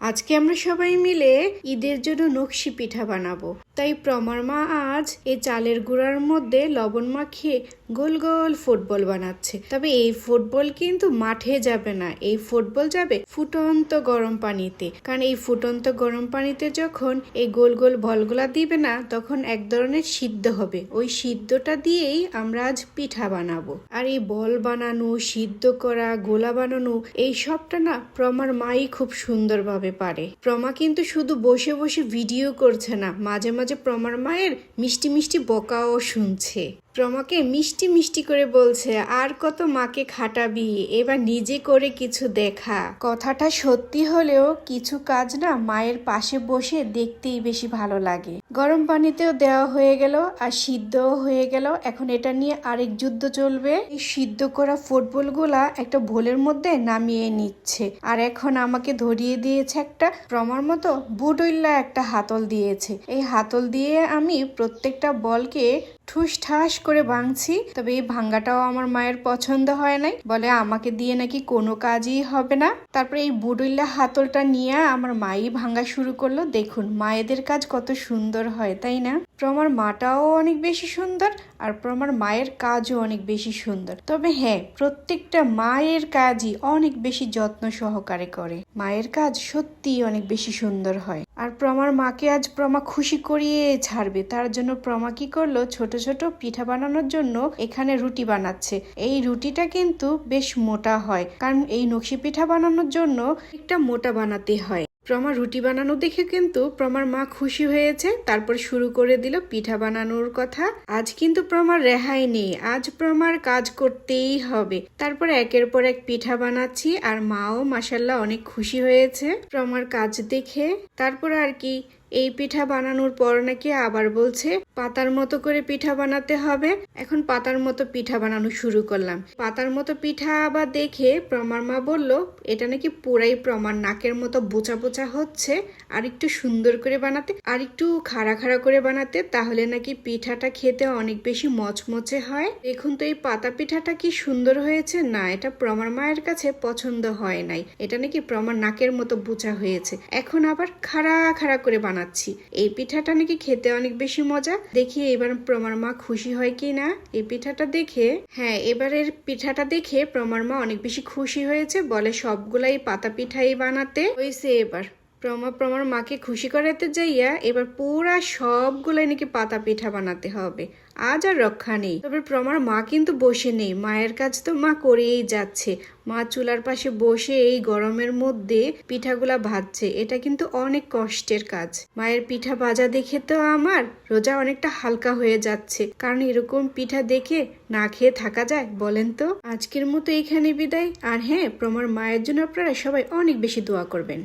আজকে আমরা সবাই মিলে ঈদের জন্য নকশি পিঠা বানাবো। তাই প্রমার মা আজ এই চালের গুঁড়ার মধ্যে লবণ মাখিয়ে গোল গোল ফুটবল বানাচ্ছে। তবে এই ফুটবল কিন্তু মাঠে যাবে না, এই ফুটবল যাবে ফুটন্ত গরম পানিতে। কারণ এই ফুটন্ত গরম পানিতে যখন এই গোল গোল বলগুলা দিবে না, তখন এক ধরনের সিদ্ধ হবে। ওই সিদ্ধটা দিয়েই আমরা আজ পিঠা বানাবো। আর এই বল বানানো, সিদ্ধ করা, গোলা বানানো, এই সবটা না প্রমার মাই খুব সুন্দরভাবে পারে। প্রমা কিন্তু শুধু বসে বসে ভিডিও করছে না, মাঝে মাঝে প্রমার মায়ের মিষ্টি মিষ্টি বকাও শুনছে। প্রমাকে মিষ্টি মিষ্টি করে বলছে, আর কত মাকে খাটাবি, এবার নিজে করে কিছু দেখা। কথাটা সত্যি হলেও কিছু কাজ না মায়ের পাশে বসে দেখতেই বেশি ভালো লাগে। গরম পানিতেও দেওয়া হয়ে গেল আর সিদ্ধও হয়ে গেল। এখন এটা নিয়ে আরেক যুদ্ধ চলবে। এই সিদ্ধ করা ফুটবলগুলা একটা বোলের মধ্যে নামিয়ে নিচ্ছে। আর এখন আমাকে ধরিয়ে দিয়েছে একটা প্রমার মতো বুডইল্লা একটা হাতল দিয়েছে। এই হাতল দিয়ে আমি প্রত্যেকটা বলকে ঠুস ঠাস করে ভাঙছি। তবে এই ভাঙ্গাটাও আমার মায়ের পছন্দ হয় নাই, বলে আমাকে দিয়ে নাকি কোনো কাজই হবে না। তারপরে এই বুডইল্লা হাতলটা নিয়ে আমার মাই ভাঙ্গা শুরু করলো। দেখুন মায়েদের কাজ কত সুন্দর হয়, তাই না? প্রমার মাটাও অনেক বেশি সুন্দর আর প্রমার মায়ের কাজও অনেক বেশি সুন্দর। তবে হ্যাঁ, প্রত্যেকটা মায়ের কাজই অনেক বেশি যত্ন সহকারে করে। মায়ের কাজ সত্যি অনেক বেশি সুন্দর হয়। আর প্রমার মাকে আজ প্রমা খুশি করিয়ে ছাড়বে। তার জন্য প্রমা কি করলো, ছোট ছোট পিঠা বানানোর জন্য এখানে রুটি বানাচ্ছে। এই রুটিটা কিন্তু বেশ মোটা হয়, কারণ এই নকশি পিঠা বানানোর জন্য একটা মোটা বানাতে হয়। প্রমা রুটি বানানো দেখে কিন্তু প্রমার মা খুশি হয়েছে। তারপর শুরু করে দিল পিঠা বানানোর কথা। আজ কিন্তু প্রমার রেহাই নেই, আজ প্রমার কাজ করতেই হবে। তারপর একের পর এক পিঠা বানাচ্ছি আর মাও মাশাল্লাহ অনেক খুশি হয়েছে প্রমার কাজ দেখে। তারপর আর কি, এই পিঠা বানানোর পর নাকি আবার বলছে পাতার মতো করে পিঠা বানাতে হবে। এখন পাতার মতো পিঠা বানানো শুরু করলাম। পাতার মতো পিঠা আবার দেখে প্রমার মা বলল, এটা নাকি পুরাই প্রমার নাকের মতো বোচা বোচা হচ্ছে, আর একটু সুন্দর করে বানাতে, আর একটু খাড়া খাড়া করে বানাতে, তাহলে নাকি পিঠাটা খেতে অনেক বেশি মচমচে হয়। দেখুন তো এই পাতা পিঠাটা কি সুন্দর হয়েছে না? এটা প্রমার মায়ের কাছে পছন্দ হয় নাই, এটা নাকি প্রমার নাকের মতো বোচা হয়েছে। এখন আবার খাড়া খাড়া করে বানাচ্ছি। এই পিঠাটা নাকি খেতে অনেক বেশি মজা। দেখি এবার প্রমার মা খুশি হয় কি না এই পিঠাটা দেখে। হ্যাঁ, এবারের পিঠাটা দেখে প্রমার মা অনেক বেশি খুশি হয়েছে, বলে সবগুলাই পাতা পিঠাই বানাতে হয়েছে। এবার প্রমার মাকে খুশি করাতে যাইয়া এবার পুরা সবগুলাই নাকি পাতা পিঠা বানাতে হবে। আজ আর রক্ষা নেই। তবে প্রমার মা কিন্তু বসে নেই, মায়ের কাজ তো মা করেই যাচ্ছে। মা চুলার পাশে বসে এই গরমের মধ্যে পিঠাগুলা ভাজছে। এটা কিন্তু অনেক কষ্টের কাজ। মায়ের পিঠা ভাজা দেখে তো আমার রোজা অনেকটা হালকা হয়ে যাচ্ছে, কারণ এরকম পিঠা দেখে না খেয়ে থাকা যায় বলেন তো? আজকের মতো এখানে বিদায়। আর হ্যাঁ, প্রমার মায়ের জন্য আপনারা সবাই অনেক বেশি দোয়া করবেন।